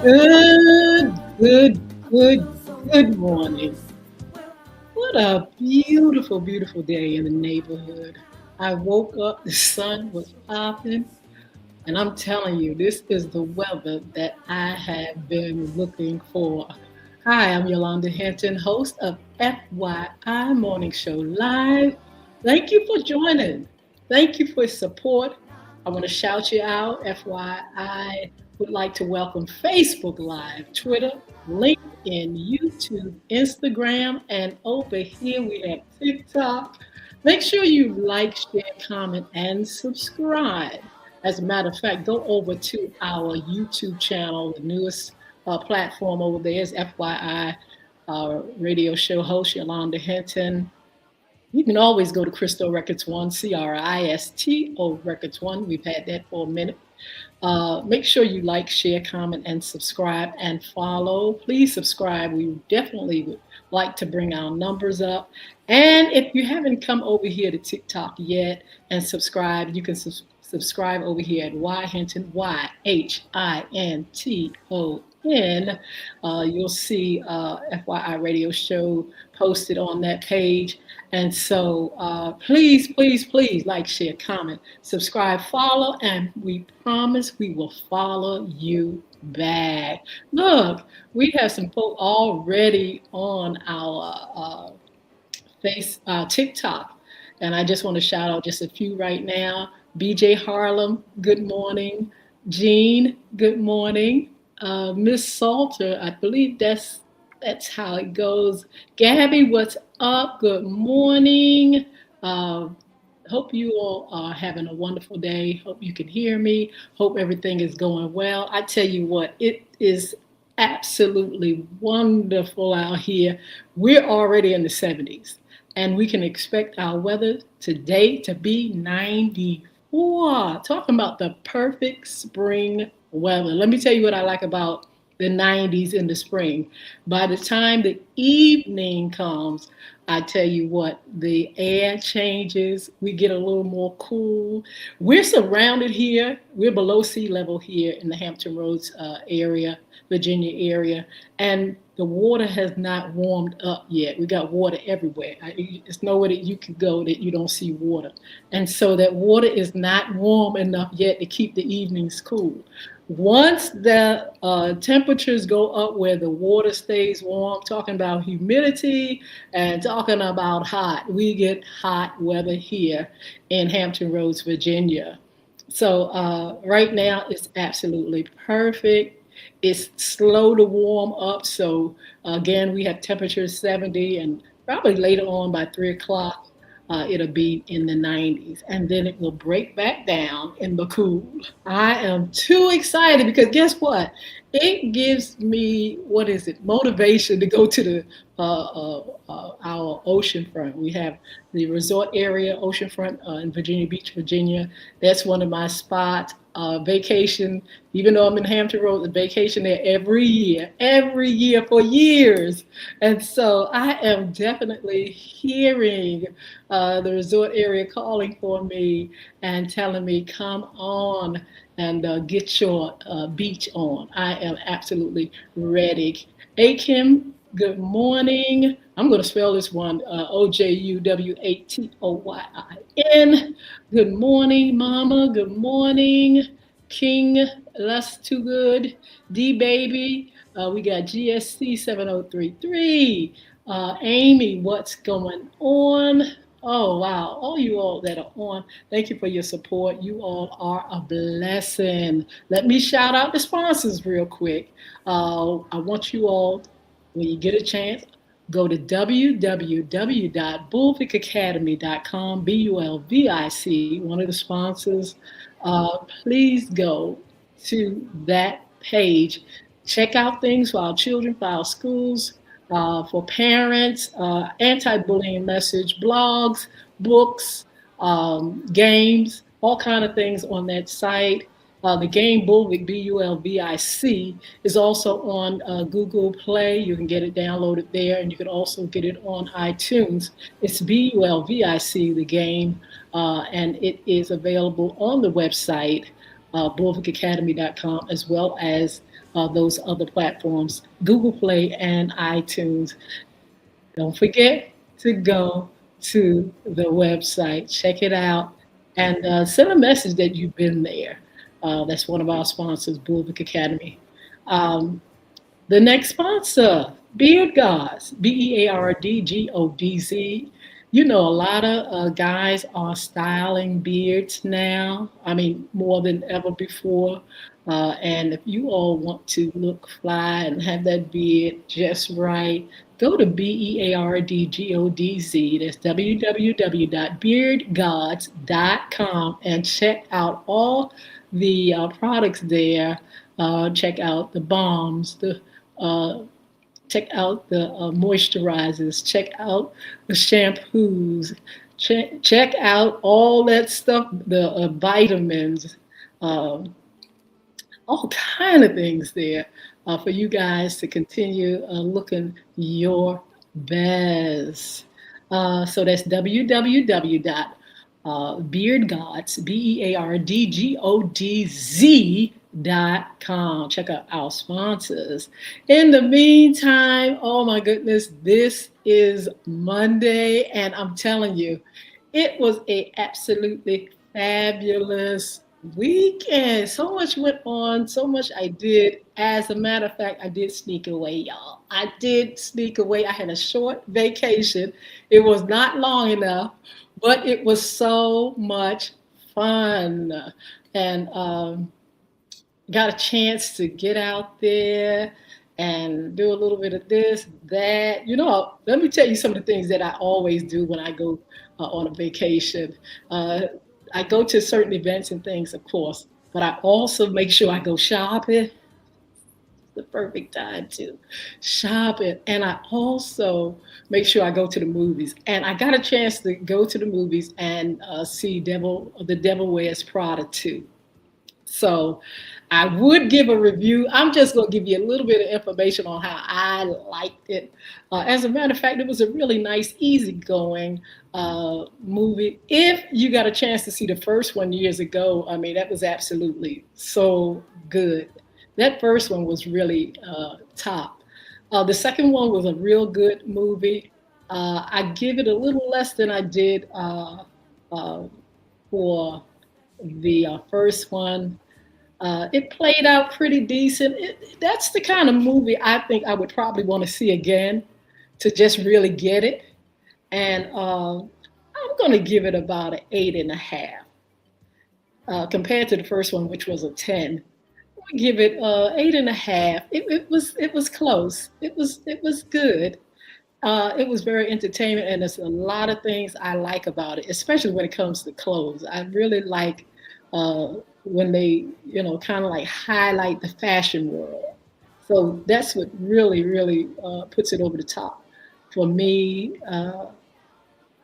Good, good, good, good morning. What a beautiful, beautiful day in the neighborhood. I woke up, the sun was popping, and I'm telling you, this is the weather that I have been looking for. Hi, I'm Yolanda Hinton, host of FYI Morning Show Live. Thank you for joining. Thank you for your support. I want to shout you out. FYI would like to welcome Facebook Live, Twitter, LinkedIn, YouTube, Instagram, and over here we have TikTok. Make sure you like, share, comment, and subscribe. As a matter of fact, go over to our YouTube channel, the newest platform over there is FYI radio show host Yolanda Hinton. You can always go to Cristo Records One, Cristo Records One. We've had that for a minute. Make sure you like, share, comment, and subscribe and follow. Please subscribe. We definitely would like to bring our numbers up. And if you haven't come over here to TikTok yet and subscribe, you can subscribe over here at Y Hinton, YHINTON. You'll see FYI Radio Show posted on that page. And so please, please, please like, share, comment, subscribe, follow, and we promise we will follow you back. Look, we have some folk already on our TikTok, and I just want to shout out just a few right now. BJ Harlem, good morning. Jean, good morning. Miss Salter, I believe that's how it goes. Gabby, what's up? Good morning. Hope you all are having a wonderful day. Hope you can hear me. Hope everything is going well. I tell you what, it is absolutely wonderful out here. We're already in the 70s, and we can expect our weather today to be 94. Talking about the perfect spring weather. Let me tell you what I like about the 90s in the spring. By the time the evening comes, I tell you what, the air changes. We get a little more cool. We're surrounded here. We're below sea level here in the Hampton Roads area, Virginia area. And the water has not warmed up yet. We got water everywhere. It's nowhere that you can go that you don't see water. And so that water is not warm enough yet to keep the evenings cool. Once the temperatures go up where the water stays warm, talking about humidity and talking about hot, we get hot weather here in Hampton Roads, Virginia. So right now it's absolutely perfect. It's slow to warm up. So again, we have temperatures 70, and probably later on by 3 o'clock, it'll be in the 90s, and then it will break back down in the cool. I am too excited because guess what? It gives me, what is it, motivation to go to the our ocean front. We have the resort area, oceanfront in Virginia Beach, Virginia. That's one of my spots. Vacation, even though I'm in Hampton Roads, a vacation there every year for years. And so I am definitely hearing the resort area calling for me and telling me, come on and get your beach on. I am absolutely ready. Akim, good morning. I'm going to spell this one Ojewatoyin. Good morning, Mama. Good morning, King. That's too good. D Baby. We got GSC 7033. Amy, what's going on? Oh, wow. All you all that are on, thank you for your support. You all are a blessing. Let me shout out the sponsors real quick. I want you all, when you get a chance, go to www.bulvickacademy.com, BULVIC, one of the sponsors. Please go to that page. Check out things for our children, for our schools, for parents, anti-bullying message, blogs, books, games, all kind of things on that site. The game Bulvic, Bulvic, is also on Google Play. You can get it downloaded there, and you can also get it on iTunes. It's Bulvic, the game, and it is available on the website, bulvickacademy.com, as well as those other platforms, Google Play and iTunes. Don't forget to go to the website, check it out, and send a message that you've been there. That's one of our sponsors, Bulwark Academy. Um, the next sponsor, Beard Gods, Beardgodz. You know, a lot of guys are styling beards now. I mean, more than ever before. And if you all want to look fly and have that beard just right, go to Beardgodz. That's www.beardgods.com and check out all the products there. Check out the balms, the uh, check out the moisturizers, check out the shampoos, check out all that stuff, the vitamins, um, all kind of things there for you guys to continue looking your best. So that's www.beardgods, beardgodz.com. Check out our sponsors. In the meantime, oh my goodness, this is Monday, and I'm telling you, it was a absolutely fabulous weekend. So much went on, so much I did. As a matter of fact, I did sneak away, y'all. I did sneak away. I had a short vacation. It was not long enough, but it was so much fun. And got a chance to get out there and do a little bit of this, that. You know, let me tell you some of the things that I always do when I go on a vacation. Uh, I go to certain events and things, of course, but I also make sure I go shopping. The perfect time to shop it. And I also make sure I go to the movies. And I got a chance to go to the movies and see The Devil Wears Prada too. So I would give a review. I'm just going to give you a little bit of information on how I liked it. As a matter of fact, it was a really nice, easygoing movie. If you got a chance to see the first one years ago, I mean, that was absolutely so good. That first one was really top. The second one was a real good movie. I give it a little less than I did uh, for the first one. It played out pretty decent. That's the kind of movie I think I would probably want to see again to just really get it. And I'm going to give it about an 8.5 compared to the first one, which was a 10. I give it 8.5. It was close. It was good. It was very entertaining, and there's a lot of things I like about it, especially when it comes to clothes. I really like when they, kind of like highlight the fashion world. So that's what really, really puts it over the top for me.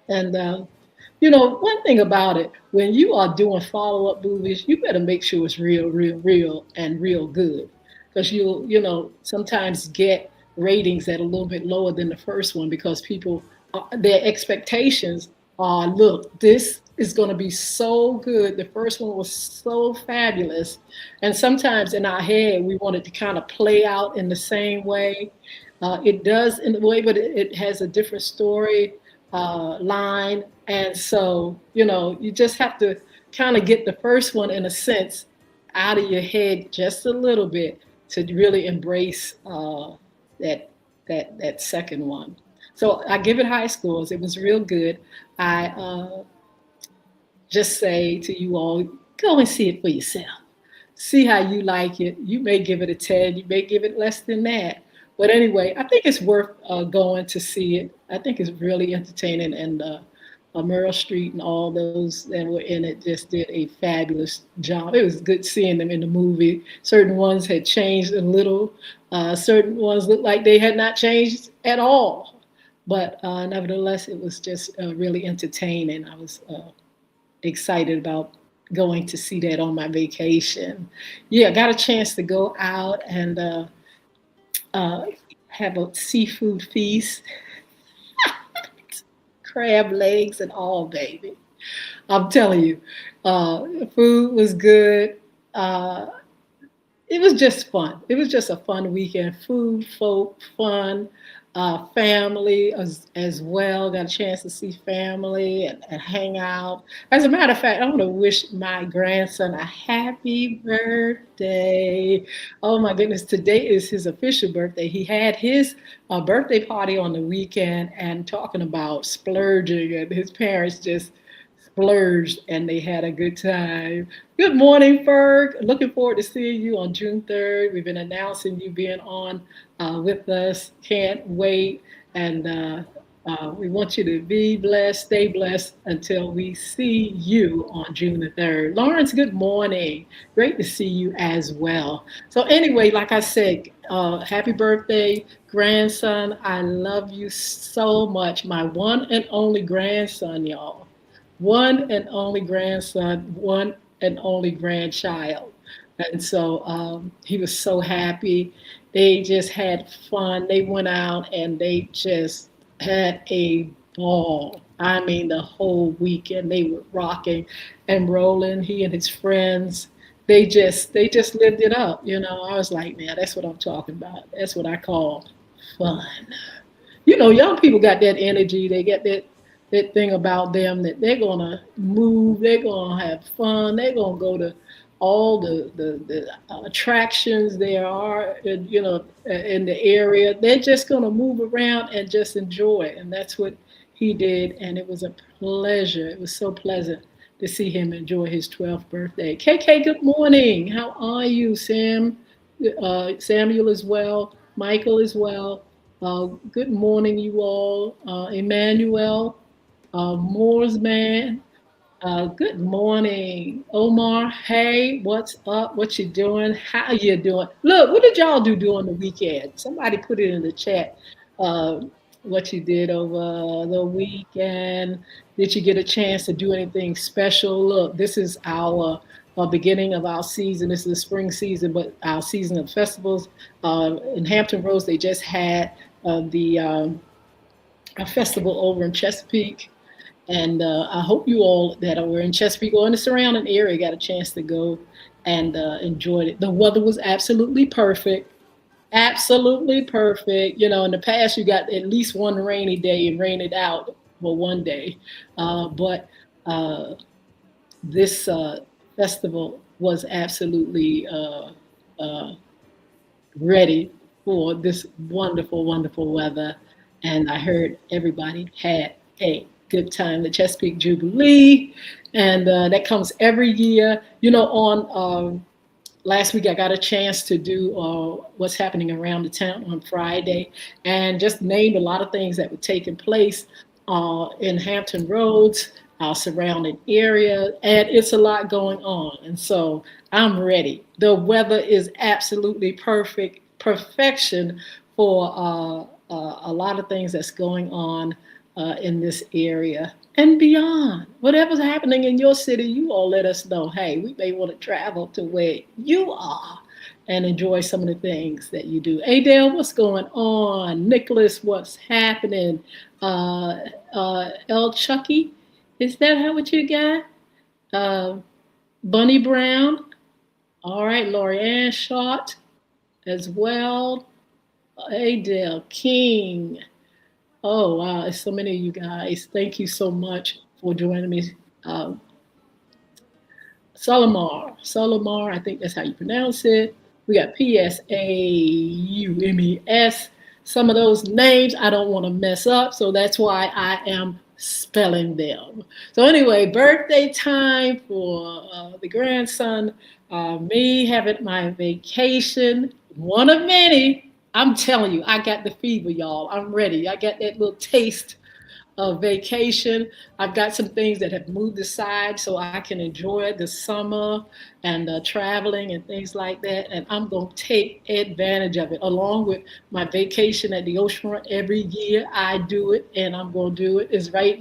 And one thing about it, when you are doing follow-up movies, you better make sure it's real, real, real, and real good, because you'll, sometimes get ratings that are a little bit lower than the first one because people, their expectations are, look, this is going to be so good. The first one was so fabulous, and sometimes in our head we want it to kind of play out in the same way. It does in a way, but it has a different story line. And so, you just have to kind of get the first one, in a sense, out of your head just a little bit to really embrace that that second one. So I give it high scores. It was real good. I just say to you all, go and see it for yourself. See how you like it. You may give it a 10. You may give it less than that. But anyway, I think it's worth going to see it. I think it's really entertaining, and Meryl Streep and all those that were in it just did a fabulous job. It was good seeing them in the movie. Certain ones had changed a little. Certain ones looked like they had not changed at all. But nevertheless, it was just really entertaining. I was excited about going to see that on my vacation. Yeah, I got a chance to go out and uh, have a seafood feast, crab legs and all, baby. I'm telling you, food was good. Uh, it was just fun. It was just a fun weekend. Food, folk, fun, family as well. Got a chance to see family and hang out. As a matter of fact, I want to wish my grandson a happy birthday. Oh my goodness, today is his official birthday. He had his birthday party on the weekend, and talking about splurging, and his parents just splurged and they had a good time. Good morning, Ferg. Looking forward to seeing you on June 3rd. We've been announcing you being on with us. Can't wait. And we want you to be blessed, stay blessed until we see you on June the 3rd. Lawrence, good morning. Great to see you as well. So, anyway, like I said, happy birthday, grandson. I love you so much. My one and only grandson, y'all. One and only grandson, one and only grandchild. And so he was so happy. They just had fun. They went out and they just had a ball. I mean, the whole weekend they were rocking and rolling. He and his friends, they just lived it up. You know, I was like, man, that's what I'm talking about. That's what I call fun. You know, young people got that energy. They get that thing about them that they're gonna move, they're gonna have fun, they're gonna go to all the attractions there are, in the area. They're just gonna move around and just enjoy it, and that's what he did. And it was a pleasure. It was so pleasant to see him enjoy his 12th birthday. KK, good morning. How are you, Sam? Samuel as well, Michael as well. Good morning, you all. Emmanuel, Moore's man. Good morning, Omar. Hey, what's up? What you doing? How you doing? Look, what did y'all do during the weekend? Somebody put it in the chat. Uh, what you did over the weekend? Did you get a chance to do anything special? Look, this is our beginning of our season. This is the spring season, but our season of festivals. In Hampton Roads, they just had the a festival over in Chesapeake. And I hope you all that were in Chesapeake or in the surrounding area got a chance to go and enjoyed it. The weather was absolutely perfect. Absolutely perfect. You know, in the past, you got at least one rainy day and rain it out for one day. But this festival was absolutely ready for this wonderful, wonderful weather. And I heard everybody had a good time. The Chesapeake Jubilee, and that comes every year. You know, on last week I got a chance to do what's happening around the town on Friday, and just named a lot of things that were taking place in Hampton Roads, our surrounding area, and it's a lot going on. And so I'm ready. The weather is absolutely perfect, perfection for a lot of things that's going on in this area and beyond. Whatever's happening in your city, you all let us know. Hey, we may want to travel to where you are and enjoy some of the things that you do. Adele, what's going on? Nicholas, what's happening? El Chucky, is that how what you got? Uh, Bunny Brown. All right, Lorianne Short as well. Adele King. Oh, wow. It's so many of you guys. Thank you so much for joining me. Um, Solomar, I think that's how you pronounce it. We got PSAUMES. Some of those names I don't want to mess up, so that's why I am spelling them. So anyway, birthday time for the grandson. Me having my vacation, one of many. I'm telling you, I got the fever, y'all. I'm ready. I got that little taste of vacation. I've got some things that have moved aside so I can enjoy the summer and traveling and things like that. And I'm going to take advantage of it along with my vacation at the oceanfront every year. I do it, and I'm going to do it. It's right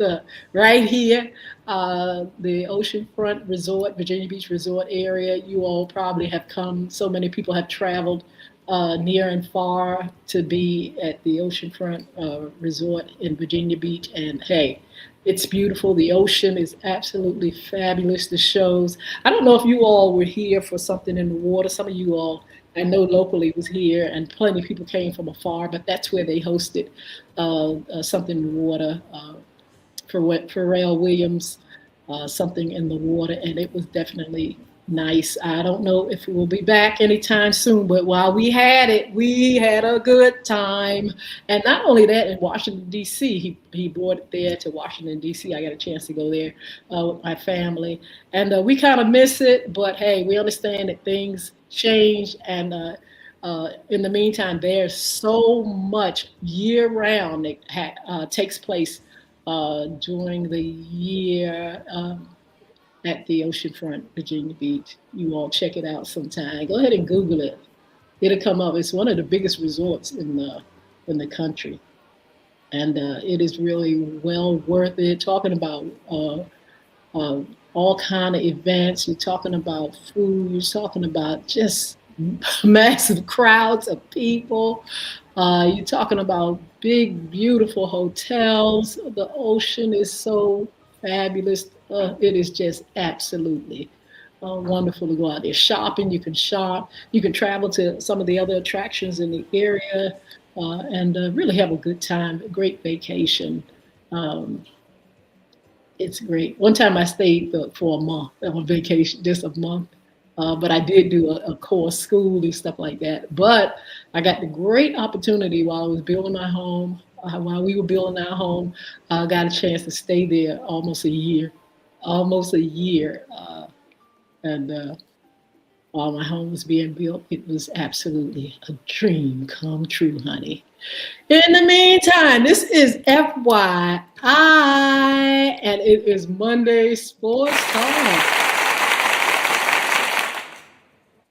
here, the oceanfront resort, Virginia Beach resort area. You all probably have come. So many people have traveled near and far to be at the oceanfront resort in Virginia Beach. And hey, it's beautiful. The ocean is absolutely fabulous. The shows. I don't know if you all were here for something in the water. Some of you all I know locally was here, and plenty of people came from afar, but that's where they hosted something in the water for Pharrell Williams, something in the water, and it was definitely nice. I don't know if it will be back anytime soon, but while we had it, we had a good time. And not only that, in Washington D.C., he brought it there to Washington D.C. I got a chance to go there with my family, and we kind of miss it, but hey, we understand that things change and. In the meantime, there's so much year round that takes place during the year at the oceanfront, Virginia Beach. You all check it out sometime. Go ahead and Google it. It'll come up. It's one of the biggest resorts in the country, and it is really well worth it. Talking about uh, all kind of events. You're talking about food. You're talking about just massive crowds of people. You're talking about big, beautiful hotels. The ocean is so fabulous. It is just absolutely wonderful to go out there shopping. You can shop. You can travel to some of the other attractions in the area and really have a good time. A great vacation. Um, it's great. One time I stayed for a month on vacation, just a month. But I did do a course, school and stuff like that. But I got the great opportunity while I was building my home, while we were building our home, I got a chance to stay there almost a year. And while my home was being built, it was absolutely a dream come true, honey. In the meantime, this is FYI, and it is Monday Sports Talk.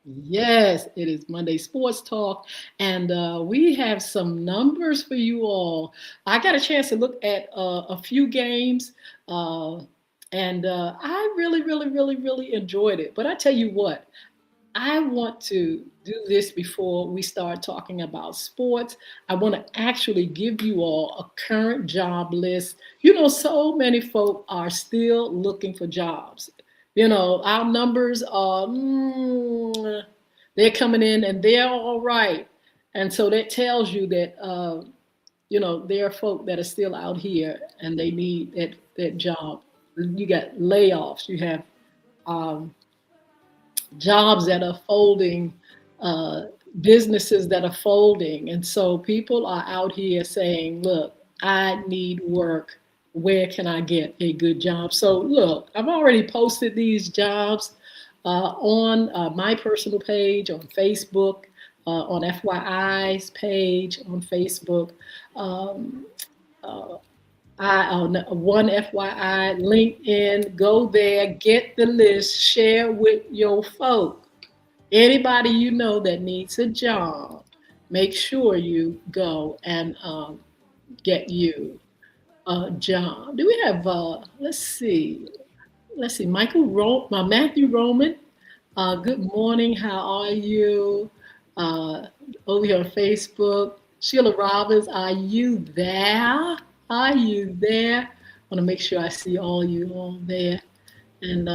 Yes, it is Monday Sports Talk, and we have some numbers for you all. I got a chance to look at a few games, uh, and I really, really, really, really enjoyed it. But I tell you what, I want to do this before we start talking about sports. I want to actually give you all a current job list. You know, so many folk are still looking for jobs. You know, our numbers are, they're coming in and they're all right. And so that tells you that, you know, there are folk that are still out here and they need that job. You got layoffs, you have um, jobs that are folding, uh, businesses that are folding. And so people are out here saying, look, I need work. Where can I get a good job? So, look, I've already posted these jobs on my personal page on Facebook, on FYI's page on Facebook. Um, uh, one FYI, LinkedIn, go there, get the list, share with your folk. Anybody you know that needs a job, make sure you go and get you a job. Do we have, let's see, Matthew Roman. Good morning, how are you? Uh, Over here on Facebook. Sheila Robbins, are you there? Are you there? I want to make sure I see all you all there. And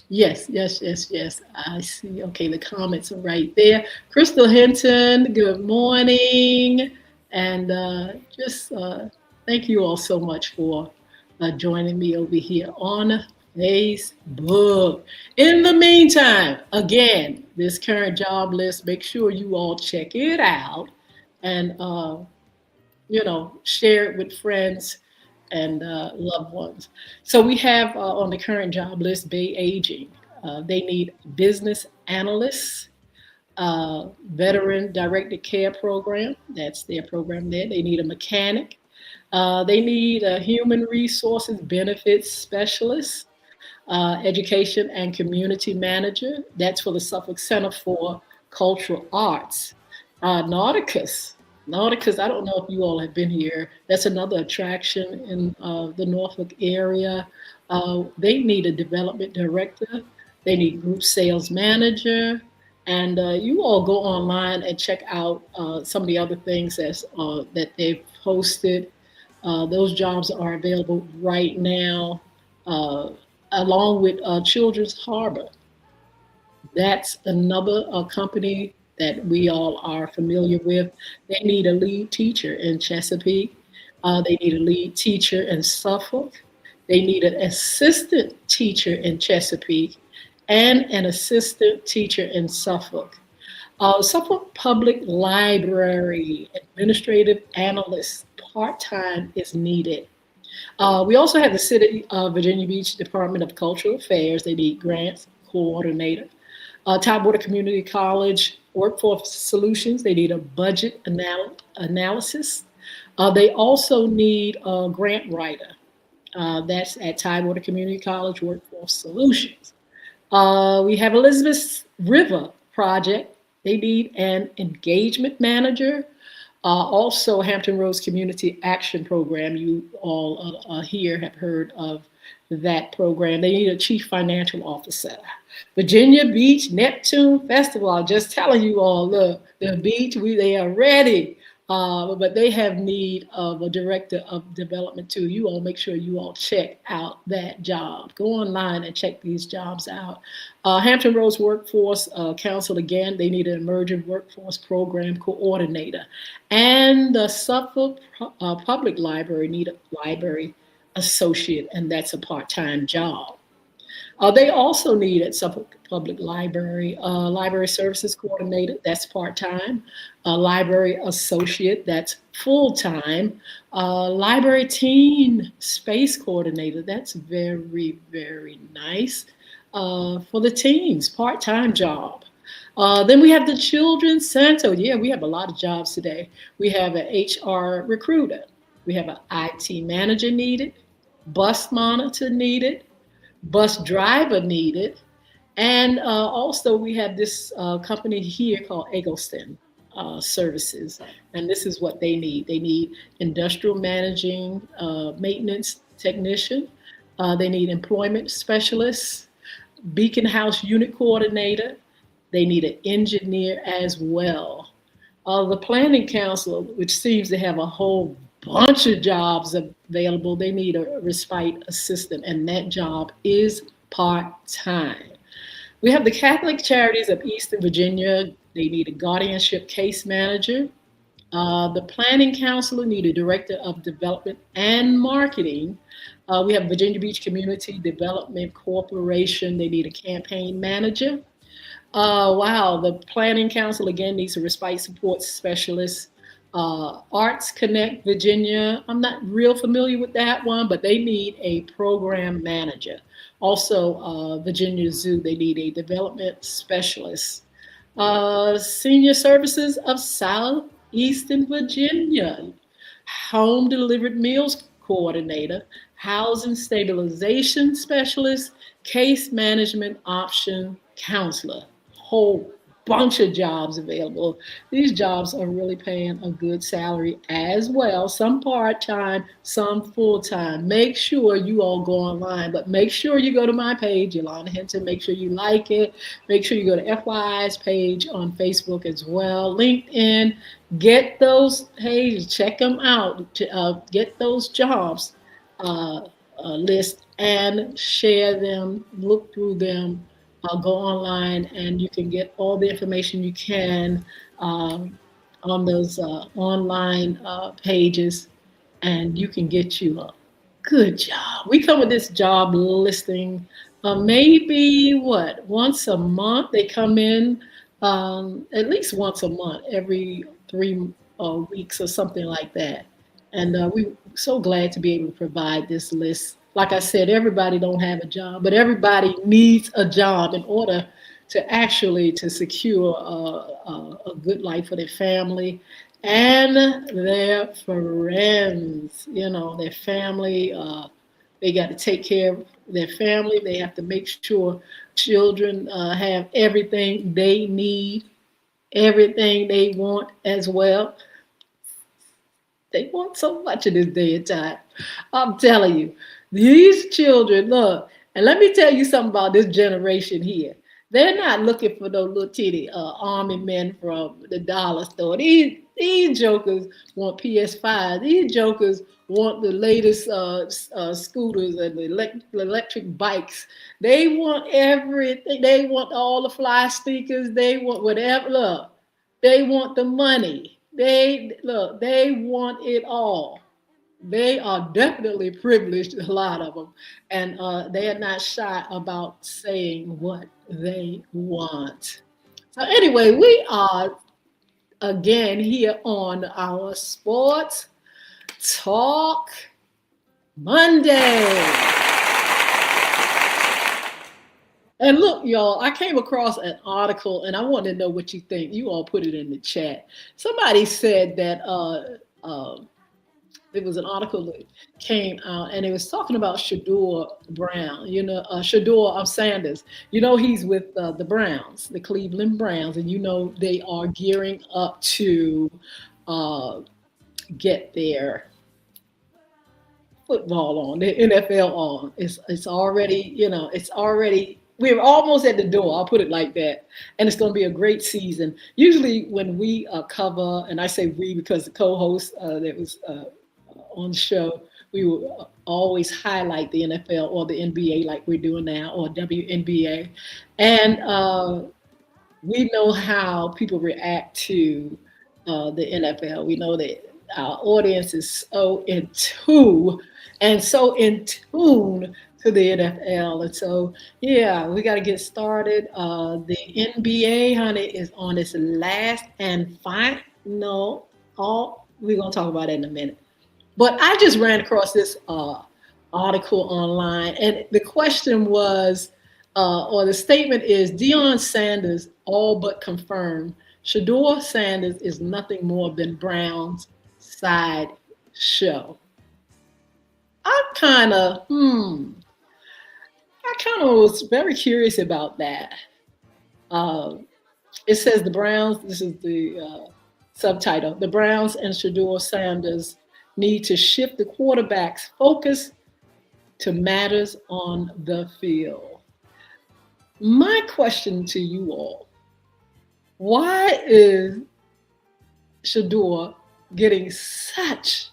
yes, yes, yes, yes, I see. Okay, the comments are right there. Crystal Hinton, good morning. And just thank you all so much for joining me over here on Facebook. In the meantime, again, this current job list, make sure you all check it out and you know, share it with friends and loved ones. So we have on the current job list Bay Aging. They need business analysts, veteran directed care program. That's their program there. They need a mechanic. They need a human resources benefits specialist, education and community manager. That's for the Suffolk Center for Cultural Arts. Nauticus. Nauticus, I don't know if you all have been here. That's another attraction in the Norfolk area. They need a development director. They need group sales manager. And you all go online and check out some of the other things that they've posted. Those jobs are available right now, along with Children's Harbor. That's another company that we all are familiar with. They need a lead teacher in Chesapeake. They need a lead teacher in Suffolk. They need an assistant teacher in Chesapeake and an assistant teacher in Suffolk. Suffolk Public Library administrative analyst part-time is needed. We also have the City of Virginia Beach Department of Cultural Affairs. They need grants coordinator. Tidewater Community College Workforce Solutions. They need a budget analysis. They also need a grant writer. That's at Tidewater Community College Workforce Solutions. We have Elizabeth River Project. They need an engagement manager. Also, Hampton Roads Community Action Program. You all here have heard of that program. They need a chief financial officer. Virginia Beach Neptune Festival. I'm just telling you all, look, the beach, they are ready. But they have need of a director of development too. You all make sure you all check out that job. Go online and check these jobs out. Hampton Roads Workforce Council, again, they need an emerging workforce program coordinator. And the Suffolk Public Library need a library associate, and that's a part-time job. They also need at Suffolk Public Library library services coordinator, that's part-time, library associate, that's full-time, library teen space coordinator, that's very, very nice for the teens, part-time job. Then we have the Children's Center. Yeah, we have a lot of jobs today. We have an HR recruiter. We have an IT manager needed, bus monitor needed, bus driver needed. And also we have this company here called Eggleston Services. And this is what they need. They need industrial managing maintenance technician. They need employment specialists, Beacon House unit coordinator. They need an engineer as well. The Planning Council, which seems to have a whole bunch of jobs available, they need a respite assistant, and that job is part-time. We have the Catholic Charities of Eastern Virginia. They need a guardianship case manager. The Planning Council need a director of development and marketing. We have Virginia Beach Community Development Corporation. They need a campaign manager. Wow, the Planning Council again needs a respite support specialist. Arts Connect Virginia, I'm not real familiar with that one, but they need a program manager. Also, Virginia Zoo, they need a development specialist. Senior Services of Southeastern Virginia, home delivered meals coordinator, housing stabilization specialist, case management option counselor. Whole bunch of jobs available. These jobs are really paying a good salary as well. Some part-time, some full-time. Make sure you all go online, but make sure you go to my page, Yolanda Hinton. Make sure you like it. Make sure you go to FYI's page on Facebook as well. LinkedIn. Get those pages. Check them out. Get those jobs list and share them. Look through them. Go online and you can get all the information you can on those online pages, and you can get you a good job. We come with this job listing maybe once a month. They come in at least once a month, every 3 weeks or something like that. And we're so glad to be able to provide this list. Like I said, everybody don't have a job, but everybody needs a job in order to secure a good life for their family and their friends. You know, their family, they got to take care of their family. They have to make sure children have everything they need, everything they want as well. They want so much in this day and time. I'm telling you, these children, look, and let me tell you something about this generation here. They're not looking for those little titty army men from the dollar store. These jokers want PS5. These jokers want the latest scooters and the electric bikes. They want everything. They want all the fly sneakers. They want whatever. Look, they want the money. They look. They want it all. They are definitely privileged, a lot of them, and they are not shy about saying what they want. So anyway, we are again here on our Sports Talk Monday. And look, y'all, I came across an article and I want to know what you think. You all put it in the chat. Somebody said that there was an article that came out and it was talking about Shador Brown, Shador Sanders. He's with the Browns, the Cleveland Browns, and they are gearing up to uh, get their football on, the NFL on. It's already, we're almost at the door. I'll put it like that. And it's going to be a great season. Usually when we cover, and I say we because the co-host that was on the show, we will always highlight the NFL or the NBA like we're doing now, or WNBA. And we know how people react to the NFL. We know that our audience is so in tune to the NFL. And so, yeah, we got to get started. The NBA, honey, is on its last and final. We're going to talk about it in a minute. But I just ran across this article online, and the question was, or the statement is, Deion Sanders all but confirmed Shador Sanders is nothing more than Brown's side show. I kind of was very curious about that. It says the Browns, this is the subtitle, the Browns and Shador Sanders need to shift the quarterback's focus to matters on the field. My question to you all, why is Shador getting such,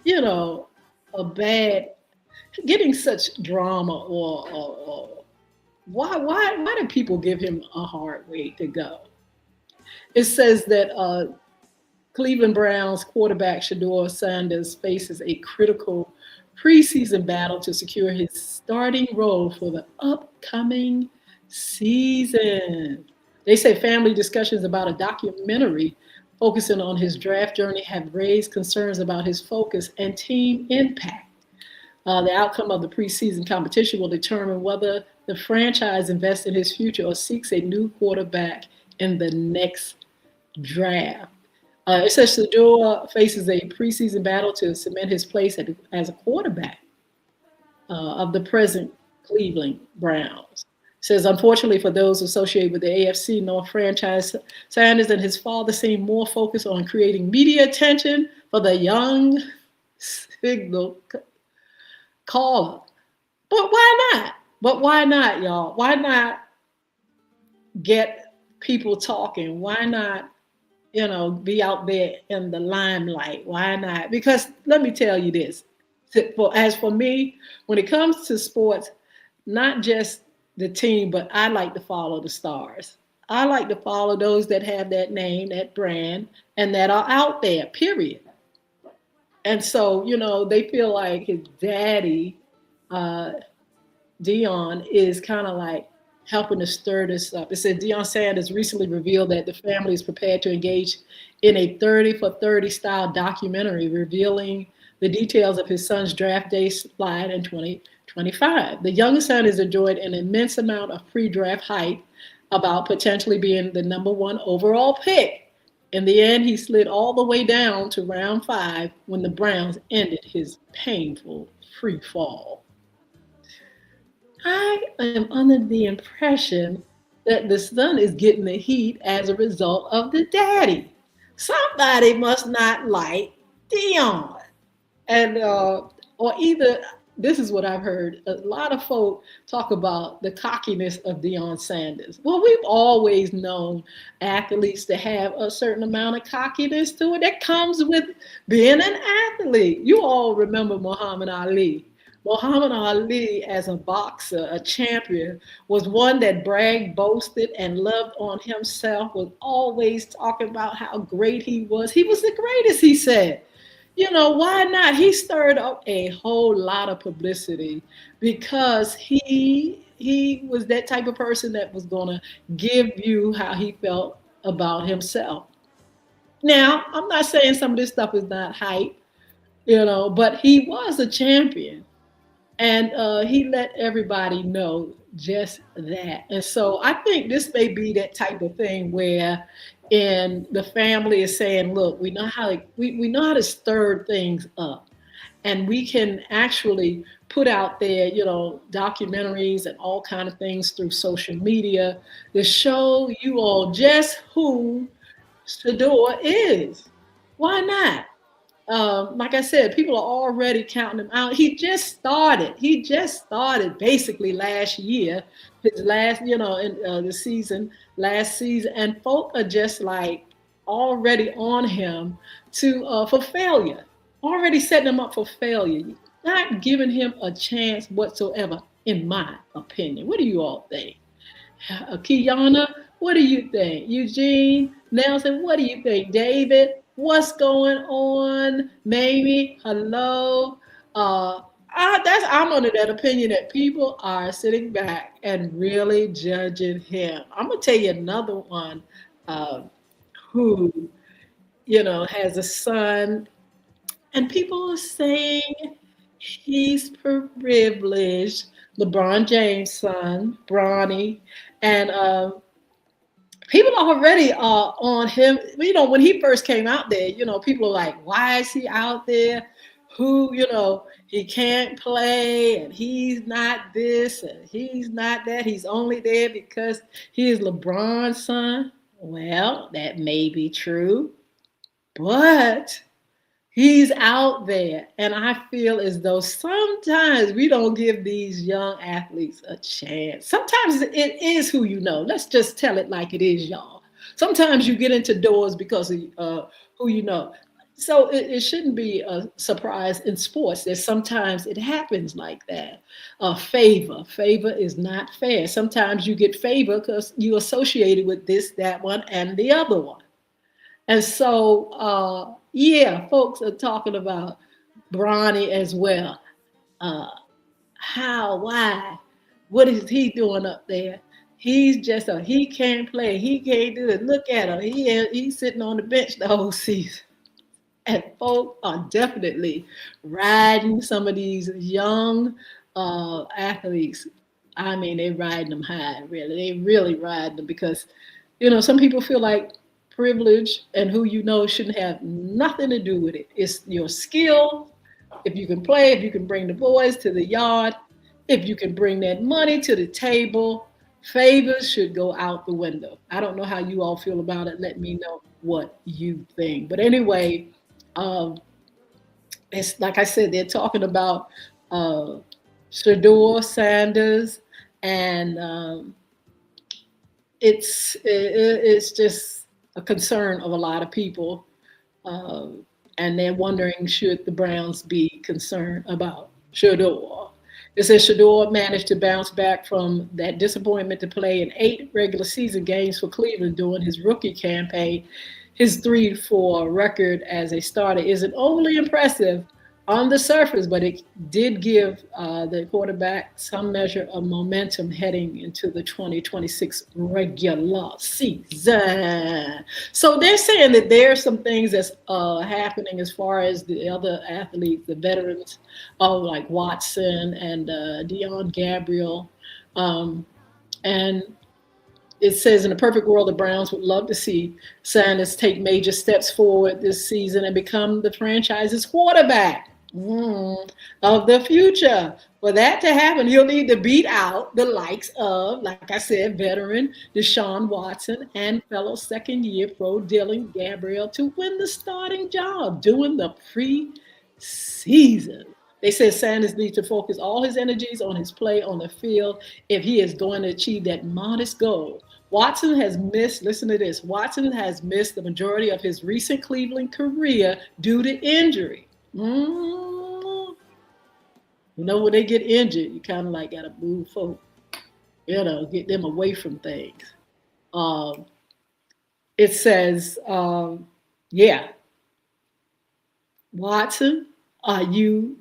getting such drama, or why do people give him a hard way to go? It says that Cleveland Browns quarterback Shador Sanders faces a critical preseason battle to secure his starting role for the upcoming season. They say family discussions about a documentary focusing on his draft journey have raised concerns about his focus and team impact. The outcome of the preseason competition will determine whether the franchise invests in his future or seeks a new quarterback in the next draft. It says Shador faces a preseason battle to cement his place as a quarterback of the present Cleveland Browns. It says, unfortunately for those associated with the AFC North franchise, Sanders and his father seem more focused on creating media attention for the young signal caller. But why not? Why not, y'all? Why not get people talking? Why not, be out there in the limelight? Why not? Because let me tell you this. As for me, when it comes to sports, not just the team, but I like to follow the stars. I like to follow those that have that name, that brand, and that are out there, period. And so, they feel like his daddy, Deion, is kind of like helping to stir this up. It said Deion Sanders recently revealed that the family is prepared to engage in a 30 for 30 style documentary revealing the details of his son's draft day slide in 2025. The young son has enjoyed an immense amount of pre-draft hype about potentially being the number 1 overall pick. In the end, he slid all the way down to round 5 when the Browns ended his painful free fall. I am under the impression that the son is getting the heat as a result of the daddy. Somebody must not like Deion. And or either this is what I've heard. A lot of folk talk about the cockiness of Deion Sanders. Well, we've always known athletes to have a certain amount of cockiness to it that comes with being an athlete. You all remember Muhammad Ali. Muhammad Ali, as a boxer, a champion, was one that bragged, boasted, and loved on himself, was always talking about how great he was. He was the greatest, he said. Why not? He stirred up a whole lot of publicity because he was that type of person that was going to give you how he felt about himself. Now, I'm not saying some of this stuff is not hype, but he was a champion. And he let everybody know just that. And so I think this may be that type of thing where in the family is saying, look, we know how to stir things up. And we can actually put out there, documentaries and all kind of things through social media to show you all just who Shador is. Why not? Like I said, people are already counting him out. He just started. He just started basically last year, his last, in the season, last season, and folk are just like already on him for failure, already setting him up for failure, not giving him a chance whatsoever, in my opinion. What do you all think? Kiana, what do you think? Eugene, Nelson, what do you think? David, what's going on? Maybe, hello. I'm under that opinion that people are sitting back and really judging him. I'm gonna tell you another one who, has a son, and people are saying he's privileged. LeBron James' son, Bronny, and people already are on him. When he first came out there, people are like, why is he out there? Who, he can't play and he's not this and he's not that. He's only there because he is LeBron's son. Well, that may be true, but he's out there. And I feel as though sometimes we don't give these young athletes a chance. Sometimes it is who you know. Let's just tell it like it is, y'all. Sometimes you get into doors because of who you know. So it shouldn't be a surprise in sports that sometimes it happens like that. Favor is not fair. Sometimes you get favor because you associated with this, that one, and the other one. And so, yeah, folks are talking about Bronny as well. How, why, what is he doing up there? He's just he can't play. He can't do it. Look at him. He's sitting on the bench the whole season. And folks are definitely riding some of these young athletes. I mean, they're riding them high, really. They really ride them because, some people feel like privilege and who you know shouldn't have nothing to do with it. It's your skill. If you can play, if you can bring the boys to the yard, if you can bring that money to the table, favors should go out the window. I don't know how you all feel about it. Let me know what you think. But anyway, it's like I said, they're talking about Shador Sanders, and it's just a concern of a lot of people, and they're wondering should the Browns be concerned about Shador. It says Shador managed to bounce back from that disappointment to play in 8 regular season games for Cleveland during his rookie campaign. His 3-4 record as a starter isn't overly impressive on the surface, but it did give the quarterback some measure of momentum heading into the 2026 regular season. So they're saying that there are some things that's happening as far as the other athletes, the veterans, like Watson and Deion Gabriel. And it says in a perfect world, the Browns would love to see Sanders take major steps forward this season and become the franchise's quarterback of the future. For that to happen, he'll need to beat out the likes of, like I said, veteran Deshaun Watson and fellow second-year pro Dylan Gabriel to win the starting job during the preseason. They said Sanders needs to focus all his energies on his play on the field if he is going to achieve that modest goal. Watson has missed, listen to this, Watson has missed the majority of his recent Cleveland career due to injury. You know, when they get injured, you kind of like got to move forward, get them away from things. Um, it says, yeah, Watson, are you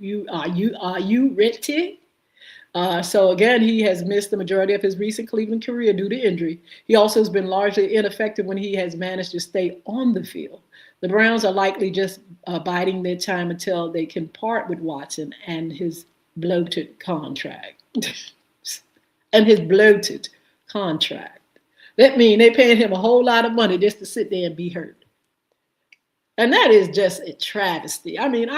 ready? So again, he has missed the majority of his recent Cleveland career due to injury. He also has been largely ineffective when he has managed to stay on the field. The Browns are likely just biding their time until they can part with Watson and his bloated contract. and his bloated contract. That means they're paying him a whole lot of money just to sit there and be hurt. And that is just a travesty. I mean,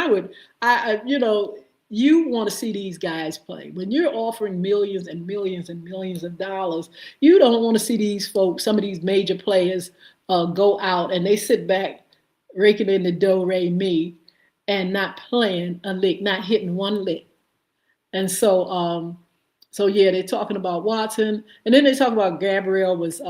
you want to see these guys play. When you're offering millions and millions and millions of dollars, you don't want to see these folks, some of these major players, go out and they sit back raking in the do, re, mi, and not playing a lick, not hitting one lick. And so yeah, they're talking about Watson, and then they talk about Gabriel was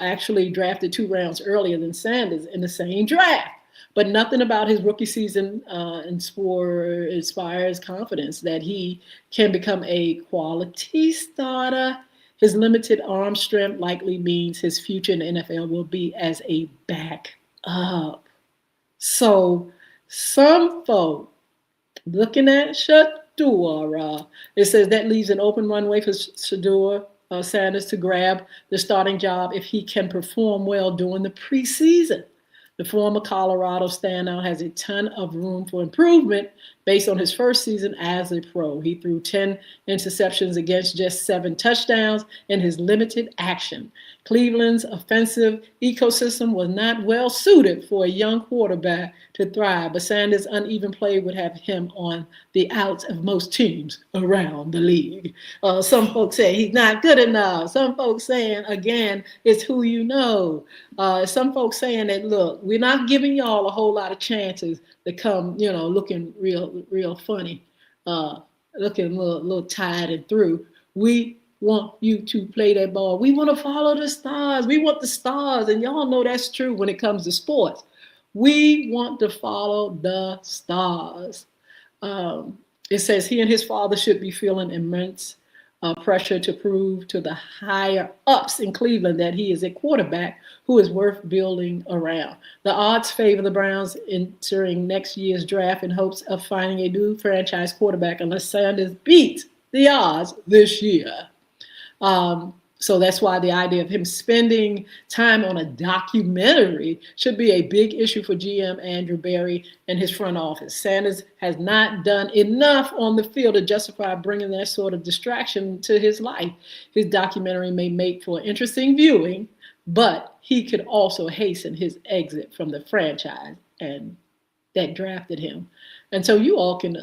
actually drafted 2 rounds earlier than Sanders in the same draft. But nothing about his rookie season inspires confidence that he can become a quality starter. His limited arm strength likely means his future in the NFL will be as a backup. So some folk looking at Shedeur, it says that leaves an open runway for Shedeur Sanders to grab the starting job if he can perform well during the preseason. The former Colorado standout has a ton of room for improvement based on his first season as a pro. He threw 10 interceptions against just 7 touchdowns in his limited action. Cleveland's offensive ecosystem was not well suited for a young quarterback to thrive, but Sanders' uneven play would have him on the outs of most teams around the league. Some folks say he's not good enough. Some folks saying, again, it's who you know. Some folks saying that, look, we're not giving y'all a whole lot of chances to come, looking real funny, looking a little tired and through. We want you to play that ball. We want to follow the stars. We want the stars. And y'all know that's true when it comes to sports. We want to follow the stars. It says he and his father should be feeling immense pressure to prove to the higher ups in Cleveland that he is a quarterback who is worth building around. The odds favor the Browns entering next year's draft in hopes of finding a new franchise quarterback unless Sanders beats the odds this year. So that's why the idea of him spending time on a documentary should be a big issue for GM Andrew Berry and his front office. Sanders has not done enough on the field to justify bringing that sort of distraction to his life. His documentary may make for interesting viewing, but he could also hasten his exit from the franchise and that drafted him. And so you all can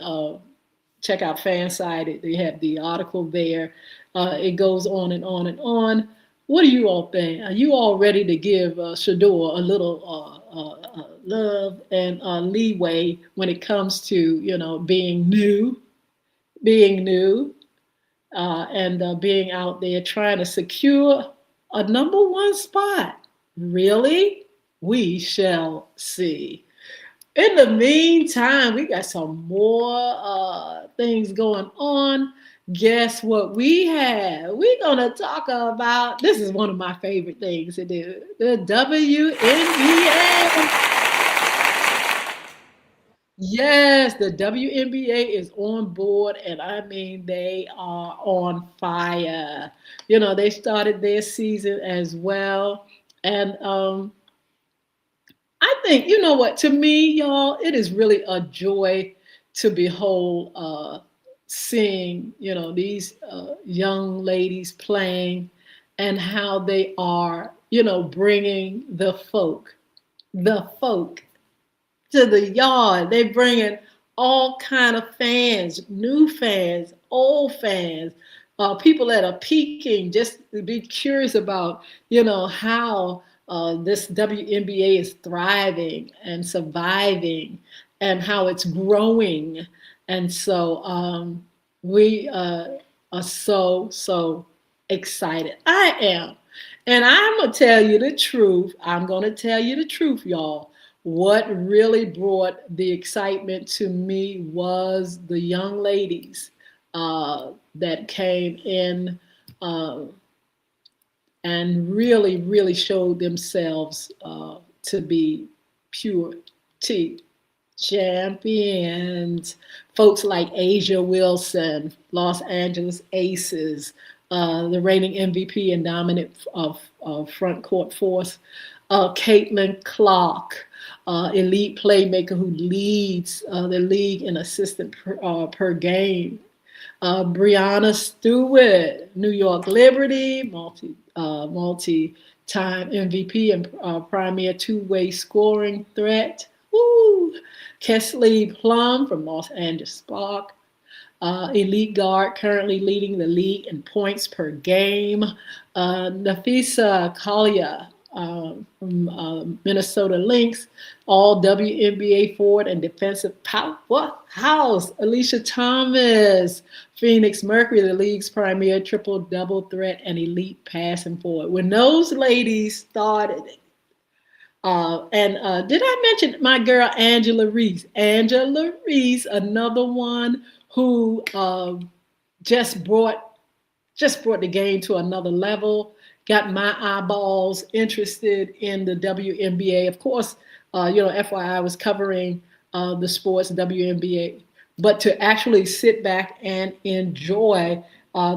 check out Fanside. They have the article there. It goes on and on and on. What do you all think? Are you all ready to give Shedeur a little love and leeway when it comes to, being new, and being out there trying to secure a number 1 spot? Really? We shall see. In the meantime, we got some more things going on. Guess what we have? We're going to talk about, this is one of my favorite things to do, the WNBA. Yes, the WNBA is on board, and I mean, they are on fire. They started their season as well. And I think, you know what, to me, y'all, it is really a joy to behold seeing, these young ladies playing and how they are, bringing the folk to the yard. They bringing all kind of fans, new fans, old fans, people that are peaking just to be curious about, how this WNBA is thriving and surviving and how it's growing. And so we are so excited. I am. And I'm going to tell you the truth. I'm going to tell you the truth, y'all. What really brought the excitement to me was the young ladies that came in uh, and really showed themselves to be pure tea champions. Folks like Asia Wilson, Los Angeles Aces, the reigning MVP and dominant front court force, Caitlin Clark, elite playmaker who leads the league in assist per game. Brianna Stewart, New York Liberty, multi-time MVP and premier two-way scoring threat. Woo! Kesley Plum from Los Angeles Spark, elite guard, currently leading the league in points per game. Nafisa Kalia from Minnesota Lynx, all WNBA forward and defensive powerhouse. Alicia Thomas, Phoenix Mercury, the league's premier triple-double threat and elite passing forward. When those ladies started, and did I mention my girl Angela Reese? Angela Reese, another one who just brought the game to another level. Got my eyeballs interested in the WNBA. Of course, FYI, I was covering the sports WNBA, but to actually sit back and enjoy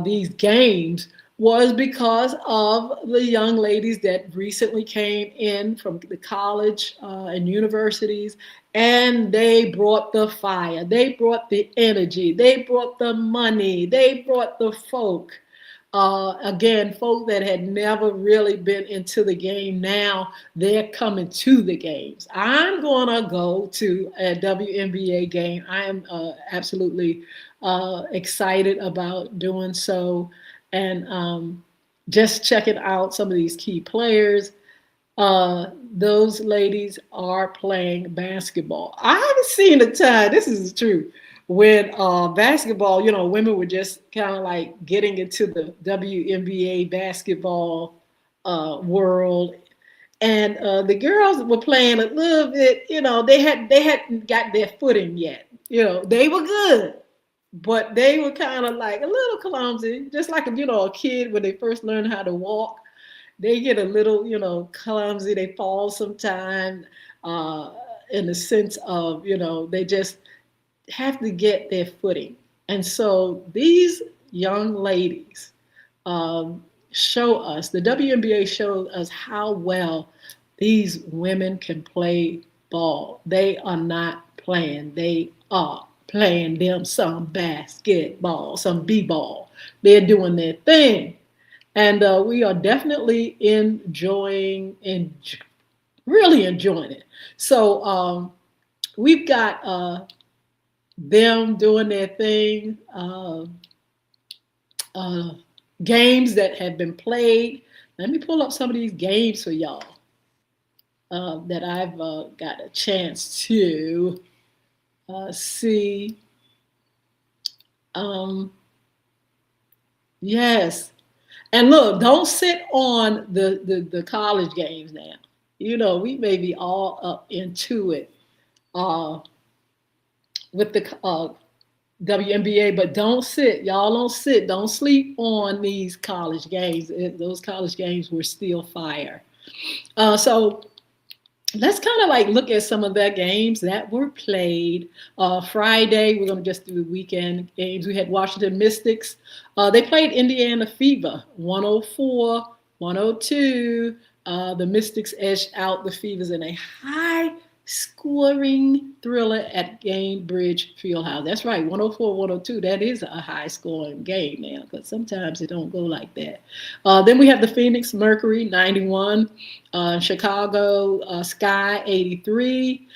these games was because of the young ladies that recently came in from the college and universities, and they brought the fire, they brought the energy, they brought the money, they brought the folk. Again, folk that had never really been into the game, now they're coming to the games. I'm going to go to a WNBA game. I am absolutely excited about doing so. And just checking out some of these key players. Those ladies are playing basketball. I haven't seen a time, this is true, when basketball, women were just kind of like getting into the WNBA basketball world. And the girls were playing a little bit, they hadn't got their footing yet. They were good, but they were kind of like a little clumsy, just like a kid when they first learn how to walk. They get a little, clumsy. They fall sometime in the sense of, they just have to get their footing. And so these young ladies show us, the WNBA showed us how well these women can play ball. They are not playing. They are playing them some basketball, some b-ball. They're doing their thing. And we are definitely really enjoying it. So we've got them doing their thing, games that have been played. Let me pull up some of these games for y'all that I've got a chance to see. Yes. And look, don't sit on the college games now. We may be all up into it with the WNBA, but don't sit. Y'all don't sit. Don't sleep on these college games. Those college games were still fire. So let's kind of like look at some of the games that were played. Friday, we're going to just do the weekend games. We had Washington Mystics. They played Indiana Fever, 104-102. The Mystics edged out the Fevers in a high-scoring thriller at Gainbridge Fieldhouse. That's right, 104-102. That is a high-scoring game now, because sometimes it don't go like that. Then we have the Phoenix Mercury, 91. Chicago Sky, 83.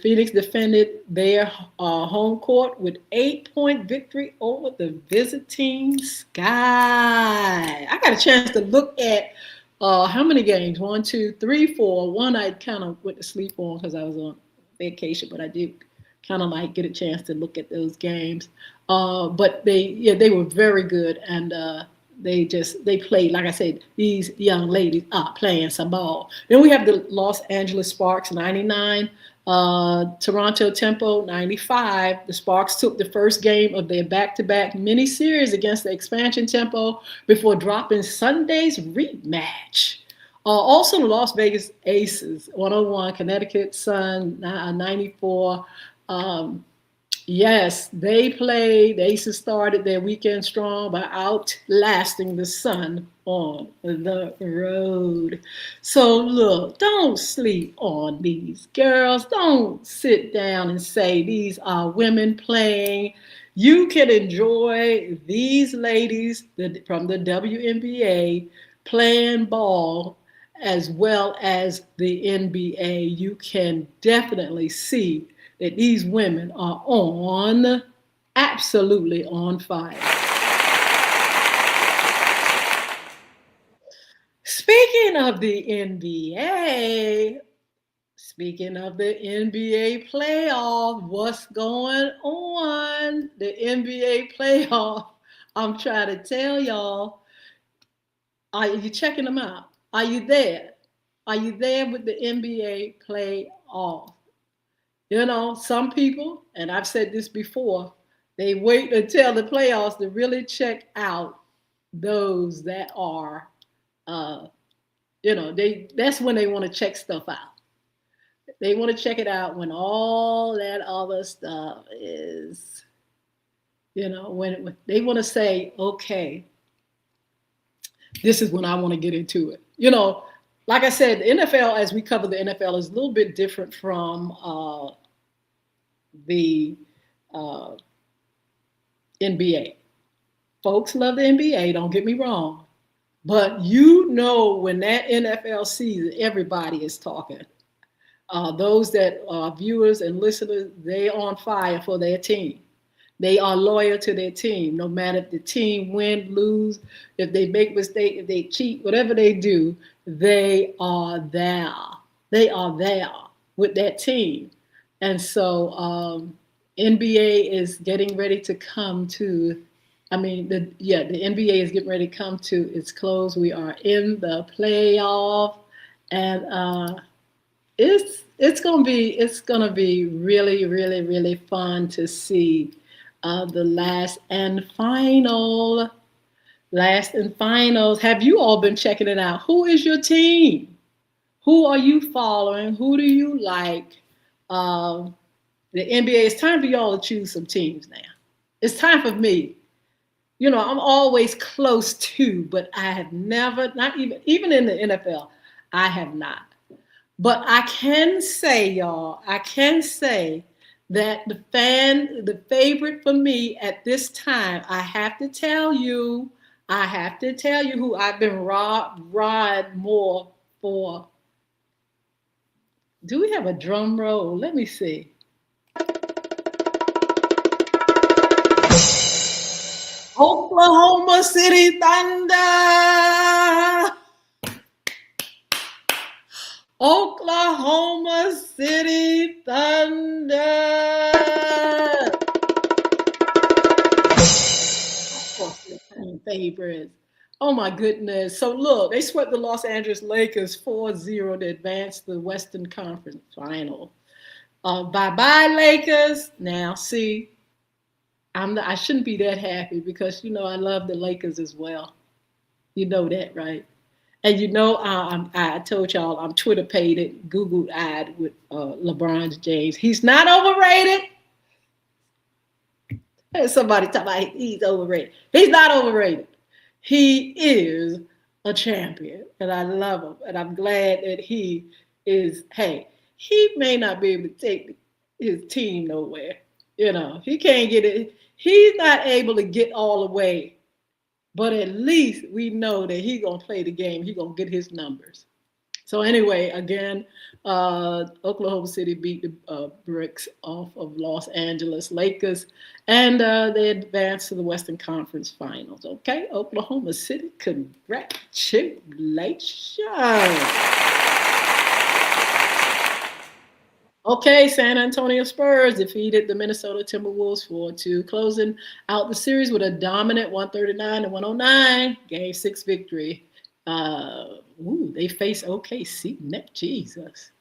Phoenix defended their home court with 8-point victory over the visiting Sky. I got a chance to look at how many games? 1, 2, 3, 4. One I kind of went to sleep on because I was on vacation, but I did kind of like get a chance to look at those games. But they were very good, and they played, like I said, these young ladies are playing some ball. Then we have the Los Angeles Sparks 99, Toronto Tempo 95. The Sparks took the first game of their back-to-back mini series against the expansion Tempo before dropping Sunday's rematch. Also, the Las Vegas Aces 101, Connecticut Sun 94. Yes, they played. The Aces started their weekend strong by outlasting the Sun on the road. So look, don't sleep on these girls. Don't sit down and say these are women playing. You can enjoy these ladies from the WNBA playing ball as well as the NBA. You can definitely see that these women are absolutely on fire. Speaking of the NBA, speaking of the NBA playoff, what's going on? The NBA playoff, I'm trying to tell y'all, are you checking them out? Are you there? Are you there with the NBA playoff? You know, some people, and I've said this before, they wait until the playoffs to really check out those that are, that's when they want to check stuff out. They want to check it out when all that other stuff is, when they want to say, okay, this is when I want to get into it. Like I said, the NFL, as we cover the NFL, is a little bit different from the NBA. Folks love the NBA, don't get me wrong. But when that NFL season, everybody is talking. Those that are viewers and listeners, they are on fire for their team. They are loyal to their team, no matter if the team win, lose, if they make mistakes, if they cheat, whatever they do, they are there. They are there with that team. And so NBA is getting ready to come to, the NBA is getting ready to come to its close. We are in the playoff, and it's gonna be really, really, really fun to see the last and finals. Have you all been checking it out? Who is your team? Who are you following? Who do you like? The NBA, it's time for y'all to choose some teams now. It's time for me. I'm always close to, but I have never, not even in the NFL, I have not. But I can say, y'all, that the favorite for me at this time, I have to tell you who I've been riding more for. Do we have a drum roll? Let me see. Oklahoma City Thunder! Oklahoma City Thunder! Of course, they're favorites. Oh my goodness. So look, they swept the Los Angeles Lakers 4-0 to advance to the Western Conference Final. Bye-bye, Lakers. Now, see, I shouldn't be that happy because, I love the Lakers as well. You know that, right? And I told y'all I'm Twitter-pated, Google-eyed with LeBron James. He's not overrated. There's somebody talking about he's overrated. He's not overrated. He is a champion, and I love him. And I'm glad that he is, he may not be able to take his team nowhere. He can't get it. He's not able to get all the way. But at least we know that he's going to play the game. He's going to get his numbers. So anyway, again, Oklahoma City beat the bricks off of Los Angeles Lakers, and they advanced to the Western Conference Finals. Okay, Oklahoma City, congratulations. Okay, San Antonio Spurs defeated the Minnesota Timberwolves 4-2, closing out the series with a dominant 139-109 Game 6 victory. They face OKC next. Jesus.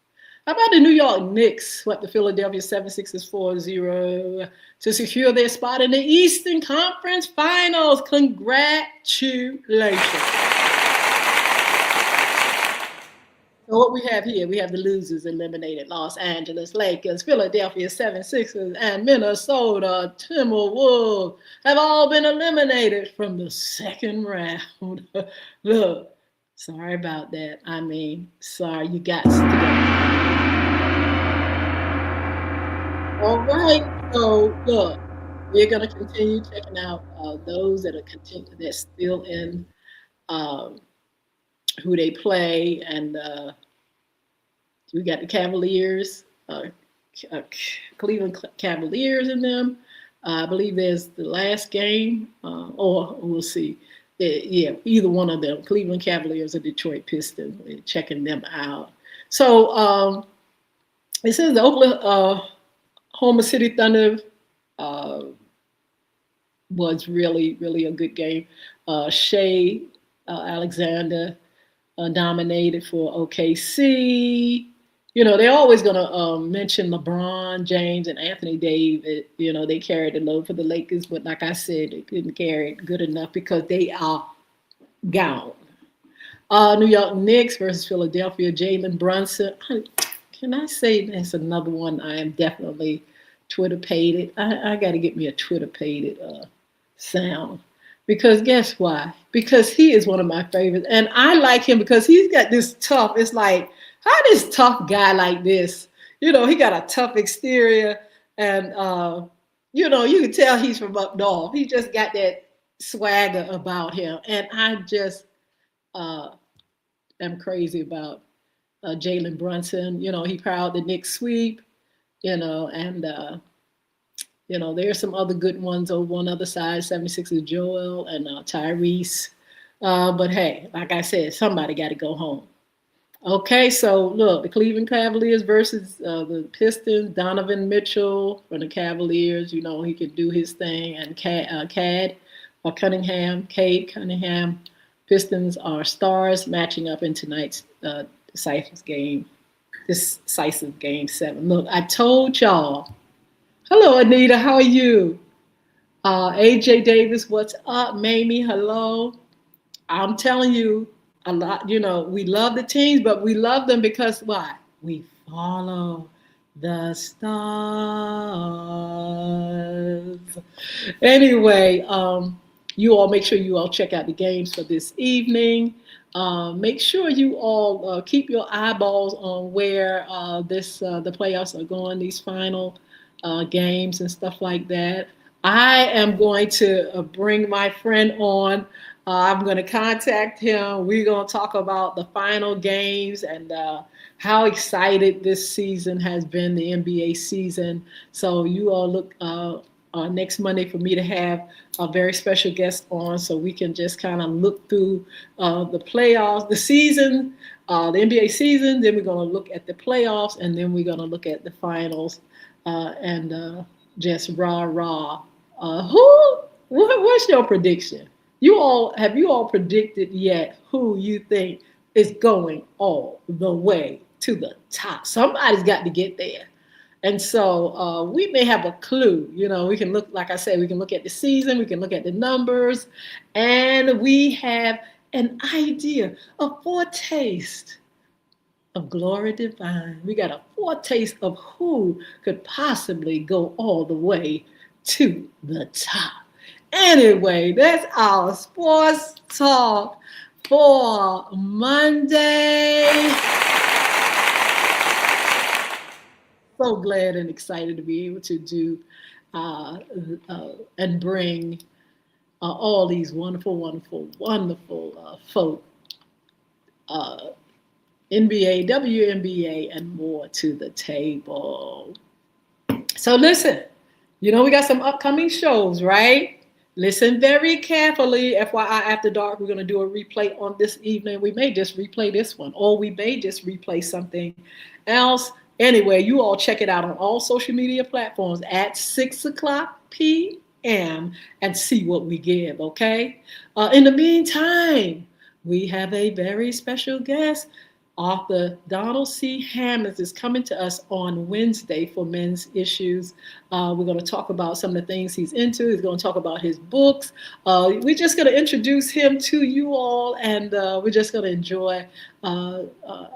How about the New York Knicks swept the Philadelphia 76ers 4-0 to secure their spot in the Eastern Conference Finals? Congratulations. So what we have here, we have the losers eliminated: Los Angeles Lakers, Philadelphia 76ers, and Minnesota Timberwolves have all been eliminated from the second round. Look, sorry about that. I mean, sorry, you got to go. All right, so look, we're going to continue checking out those that are that's still in um, who they play, and we got the Cavaliers, Cleveland Cavaliers in them. I believe there's the last game, or we'll see. Yeah, either one of them, Cleveland Cavaliers or Detroit Pistons. We're checking them out. So it says the Oklahoma City Thunder was really, really a good game. Shea Alexander dominated for OKC. You know, they're always going to mention LeBron James and Anthony Davis. You know, they carried the load for the Lakers, but like I said, they couldn't carry it good enough because they are gone. New York Knicks versus Philadelphia, Jalen Brunson. Can I say that's another one I am definitely Twitter-pated? I got to get me a Twitter-pated sound. Because guess why? Because he is one of my favorites. And I like him because he's got this tough, it's like, how this tough guy like this, you know, he got a tough exterior and, you know, you can tell he's from up north. He just got that swagger about him. And I just am crazy about Jalen Brunson. You know, he proud the Knicks sweep, you know, and, you know, there's some other good ones over on the other side, 76ers Joel and Tyrese. But hey, like I said, somebody got to go home. Okay, so look, the Cleveland Cavaliers versus the Pistons. Donovan Mitchell from the Cavaliers, you know, he could do his thing. And Cade Cunningham. Pistons are stars matching up in tonight's decisive game 7. Look, I told y'all. Hello, Anita, how are you? AJ Davis, what's up? Mamie, hello. I'm telling you, a lot, you know, we love the teams, but we love them because why? We follow the stars. Anyway, you all make sure you all check out the games for this evening. Make sure you all keep your eyeballs on where the playoffs are going, these final games and stuff like that. I am going to bring my friend on. I'm going to contact him. We're going to talk about the final games and how excited this season has been, the NBA season. So you all look next Monday for me to have a very special guest on so we can just kind of look through the playoffs, the season, the NBA season. Then we're going to look at the playoffs, and then we're going to look at the finals and just rah. What's your prediction? Have you all predicted yet who you think is going all the way to the top? Somebody's got to get there. And so we may have a clue. You know, we can look, like I said, we can look at the season, we can look at the numbers, and we have an idea, a foretaste of glory divine. We got a foretaste of who could possibly go all the way to the top. Anyway, that's our sports talk for Monday. So glad and excited to be able to do and bring all these wonderful folk, NBA, WNBA, and more to the table. So listen, you know we got some upcoming shows, right? Listen very carefully. FYI, After Dark, we're going to do a replay on this evening. We may just replay this one, or we may just replay something else. Anyway, you all check it out on all social media platforms at 6 o'clock p.m. and see what we give, okay? In the meantime, we have a very special guest. Author Donald C. Hammonds is coming to us on Wednesday for Men's Issues. We're going to talk about some of the things he's into. He's going to talk about his books. We're just going to introduce him to you all, and we're just going to enjoy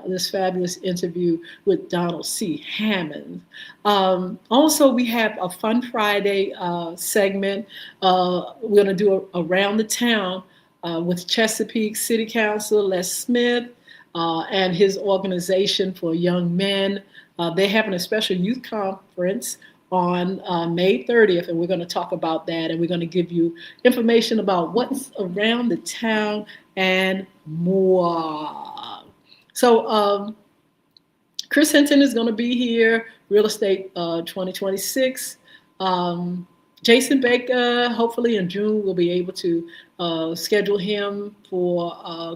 this fabulous interview with Donald C. Hammonds. Also, we have a Fun Friday segment. We're going to do Around the Town with Chesapeake City Council Les Smith. And his organization for young men. They're having a special youth conference on May 30th, and we're going to talk about that, and we're going to give you information about what's around the town and more. So Chris Hinton is going to be here, Real Estate 2026. Jason Baker, hopefully in June, we'll be able to schedule him for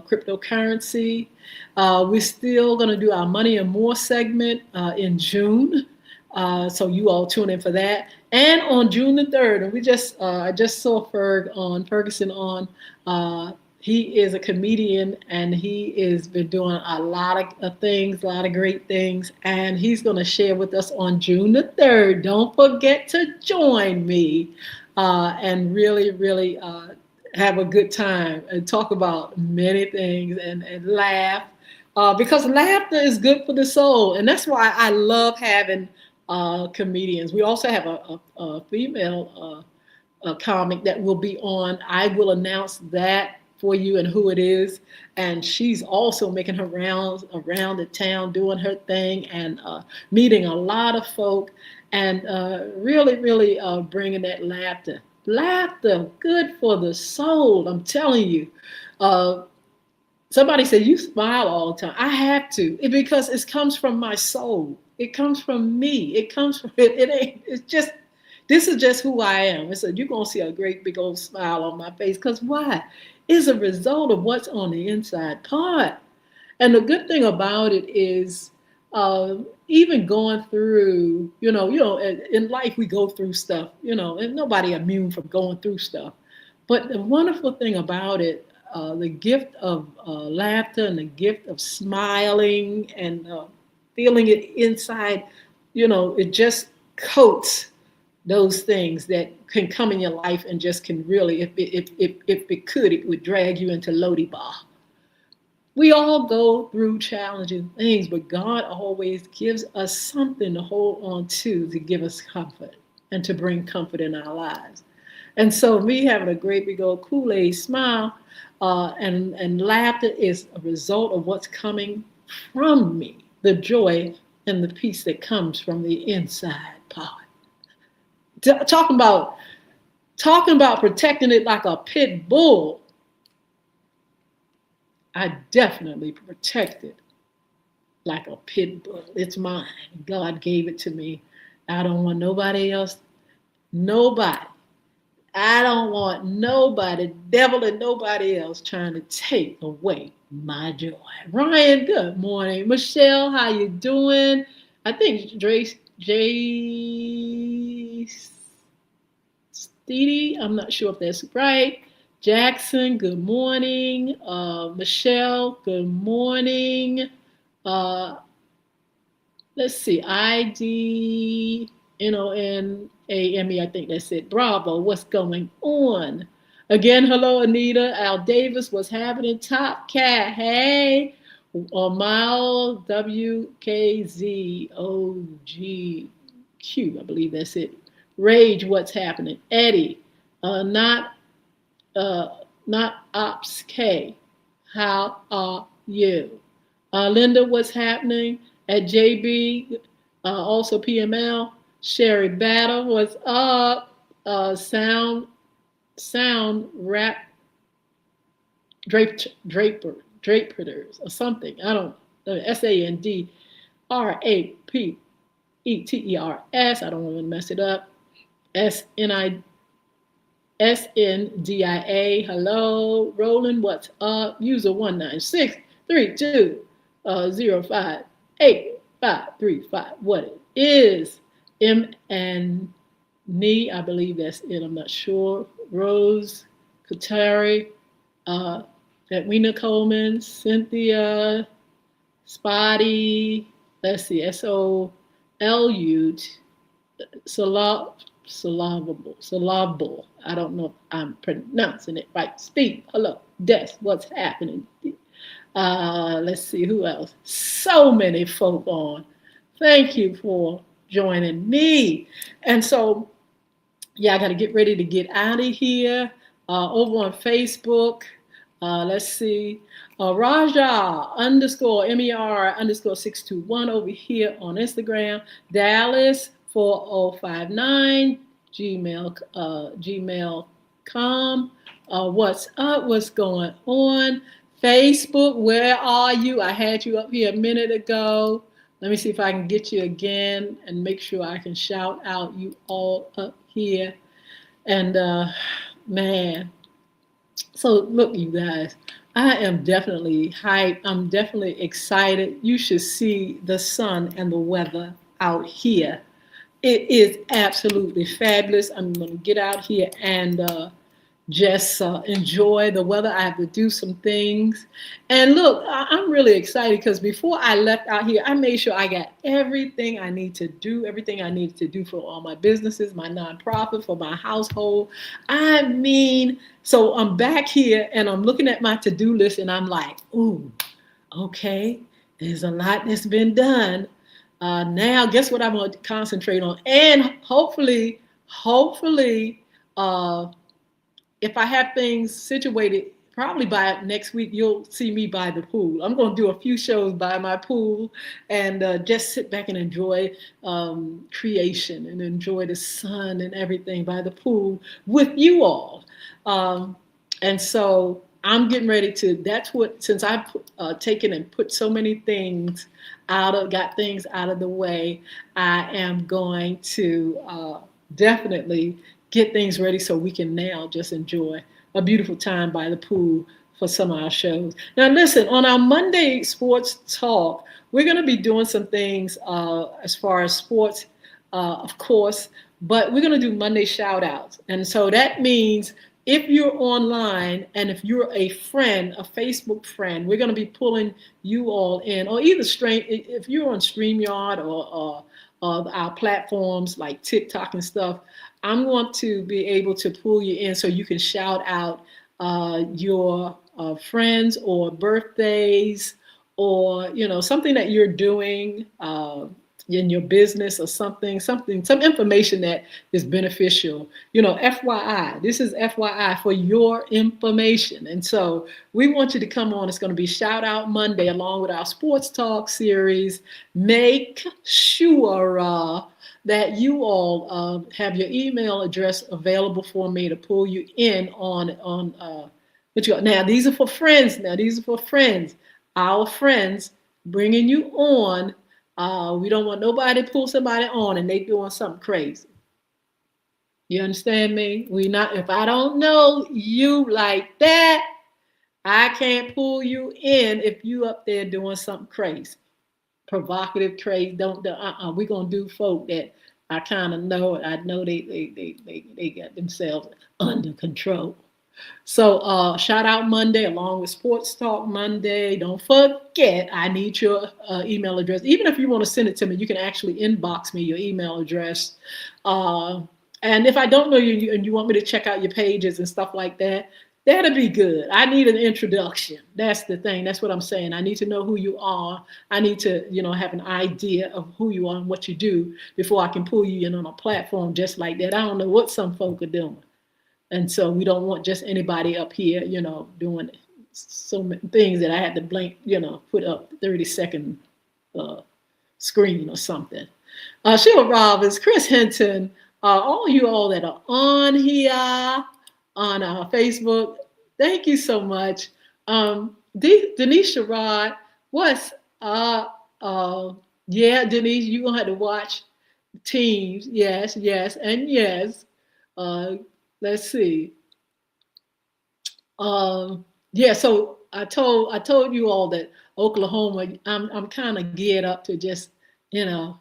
cryptocurrency. We're still going to do our Money and More segment in June. So you all tune in for that. And on June the 3rd, and I just saw Ferguson on. He is a comedian, and he has been doing a lot of things, a lot of great things. And he's going to share with us on June the 3rd. Don't forget to join me and really, really have a good time and talk about many things and laugh. Because laughter is good for the soul. And that's why I love having comedians. We also have a female comic that will be on. I will announce that for you and who it is. And she's also making her rounds around the town, doing her thing and meeting a lot of folk and really, really bringing that laughter. Laughter, good for the soul, I'm telling you. Somebody said, you smile all the time. I have to, because it comes from my soul. It comes from me. It comes from, this is just who I am. It's you're going to see a great big old smile on my face. Because why? It's a result of what's on the inside part. And the good thing about it is, even going through, in life we go through stuff, and nobody immune from going through stuff. But the wonderful thing about it, the gift of laughter and the gift of smiling and feeling it inside, it just coats those things that can come in your life and just can really, if it could, it would drag you into Lodibar. We all go through challenging things, but God always gives us something to hold on to give us comfort and to bring comfort in our lives. And so me having a great big old Kool-Aid smile and laughter is a result of what's coming from me, the joy and the peace that comes from the inside part. Talking about protecting it like a pit bull. I definitely protect it like a pit bull. It's mine. God gave it to me. I don't want nobody else. Nobody. I don't want nobody, devil and nobody else trying to take away my joy. Ryan, good morning. Michelle, how you doing? I think Jay Steedy, I'm not sure if that's right. Jackson, good morning. Michelle, good morning. Let's see, IDNONAME, I think that's it. Bravo, what's going on? Again, hello, Anita. Al Davis, what's happening? Top Cat, hey. Mile WKZOGQ, I believe that's it. Rage, what's happening? Eddie, not Ops K, how are you? Linda, what's happening? At JB, also PML. Sherry Battle, what's up? Sound Rap Drapers or something. I don't know. SANDRAPETERS. I don't want to mess it up. SNDIA. Hello. Roland, what's up? User 196320585. 535. What it is? M and Nee, I believe that's it. I'm not sure. Rose, Katari, uh, Edwina Coleman, Cynthia, Spotty. Let's see. SOLU. Salabable. I don't know if I'm pronouncing it right. Speak. Hello. Des. What's happening? Let's see who else. So many folk on. Thank you for joining me. And so, yeah, I got to get ready to get out of here. Over on Facebook, let's see. Raja underscore MER underscore 621 over here on Instagram. Dallas 4059 gmail.com. What's up? What's going on? Facebook, where are you? I had you up here a minute ago. Let me see if I can get you again and make sure I can shout out you all up here. And man, so look, you guys, I am definitely hyped. I'm definitely excited. You should see the sun and the weather out here. It is absolutely fabulous. I'm going to get out here and just enjoy the weather. I have to do some things. And look, I'm really excited because before I left out here, I made sure I got everything I need to do, everything I needed to do for all my businesses, my nonprofit, for my household. I mean, so I'm back here and I'm looking at my to-do list and I'm like, ooh, okay, there's a lot that's been done. Now, guess what I'm going to concentrate on? And hopefully, uh, if I have things situated, probably by next week, you'll see me by the pool. I'm going to do a few shows by my pool and just sit back and enjoy creation and enjoy the sun and everything by the pool with you all. And so I'm getting ready to, that's what, since I've taken and put so many things got things out of the way, I am going to definitely get things ready so we can now just enjoy a beautiful time by the pool for some of our shows. Now, listen, on our Monday Sports Talk, we're going to be doing some things as far as sports, of course, but we're going to do Monday shout outs. And so that means if you're online and if you're a friend, a Facebook friend, we're going to be pulling you all in, or either if you're on StreamYard or our platforms like TikTok and stuff, I'm going to be able to pull you in so you can shout out your friends or birthdays or, something that you're doing in your business or some information that is beneficial. FYI, this is FYI for your information. And so we want you to come on. It's going to be Shout Out Monday along with our Sports Talk series. Make sure that you all have your email address available for me to pull you in on now these are for friends. Our friends bringing you on. We don't want nobody to pull somebody on and they doing something crazy. You understand me? If I don't know you like that, I can't pull you in if you up there doing something crazy. Provocative crazy. We're gonna do folk that I kind of know. I know they got themselves under control. So shout out Monday along with Sports Talk Monday. Don't forget, I need your email address. Even if you want to send it to me, you can actually inbox me your email address. And if I don't know you and you want me to check out your pages and stuff like that, that'd be good. I need an introduction. That's the thing. That's what I'm saying. I need to know who you are. I need to, have an idea of who you are and what you do before I can pull you in on a platform just like that. I don't know what some folk are doing. And so we don't want just anybody up here, doing so many things that I had to put up 30-second screen or something. Sheila Robbins, Chris Hinton, all you all that are on here on Facebook, thank you so much. Denise Sherrod, yeah, Denise, you're going to have to watch teams. Yes, and yes. Let's see. So I told you all that Oklahoma, I'm kind of geared up to just you know,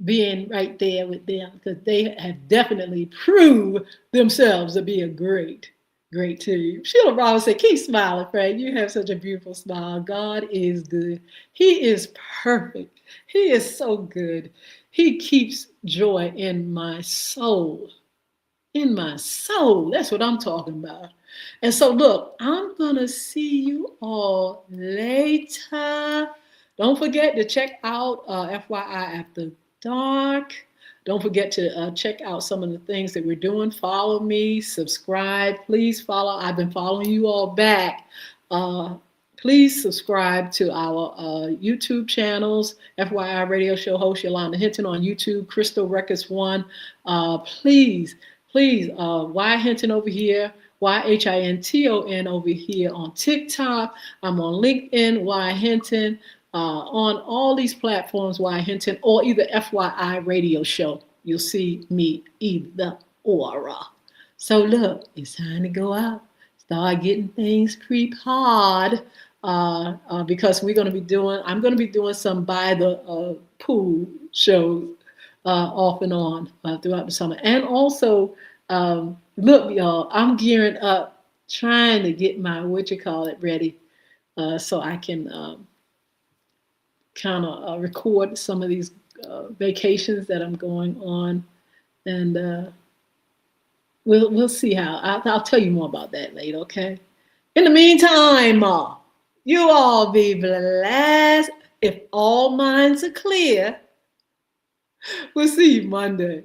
being right there with them because they have definitely proved themselves to be a great team. Sheila Roberts said, keep smiling, Frank. You have such a beautiful smile. God is good. He is perfect. He is so good. He keeps joy in my soul. In my soul. That's what I'm talking about. And so, look, I'm going to see you all later. Don't forget to check out FYI After Dark. Don't forget to check out some of the things that we're doing. Follow me, subscribe. Please follow. I've been following you all back. Please subscribe to our YouTube channels. FYI Radio Show host Yolanda Hinton on YouTube, Crystal Records One. Please, Y Hinton over here, YHINTON over here on TikTok. I'm on LinkedIn, Y Hinton. On all these platforms, Y Hinton, or either FYI Radio Show. You'll see me either or. So look, it's time to go out. Start getting things prepared because I'm going to be doing some by the pool shows off and on throughout the summer. And also, look, y'all, I'm gearing up, trying to get my ready so I can kind of record some of these vacations that I'm going on, and we'll see how. I'll tell you more about that later. Okay. In the meantime, you all be blessed. If all minds are clear, we'll see you Monday.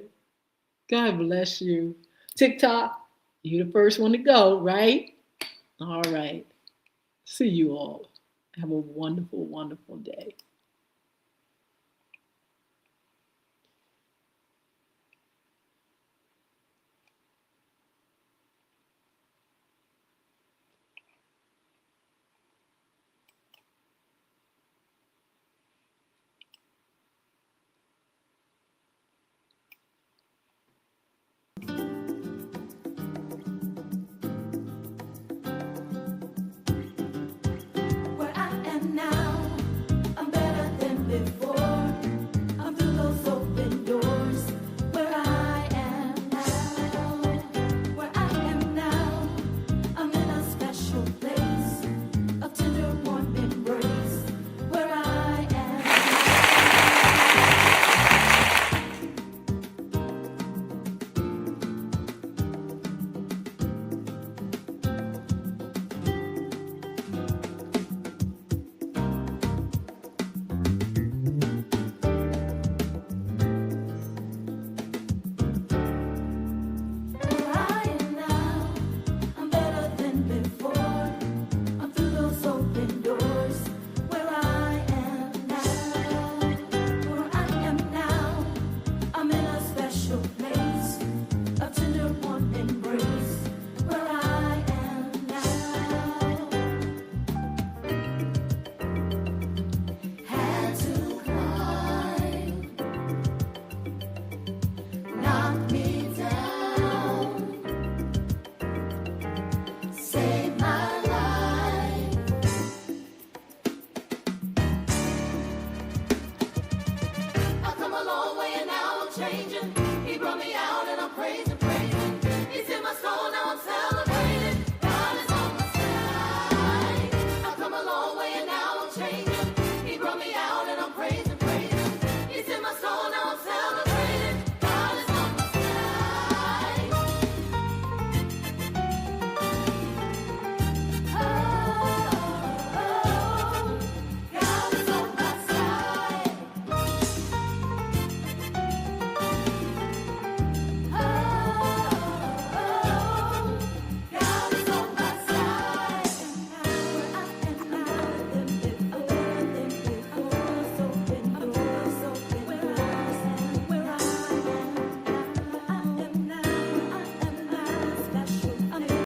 God bless you. TikTok, you the first one to go, right? All right. See you all. Have a wonderful, wonderful day. He brought me out and I'm praising.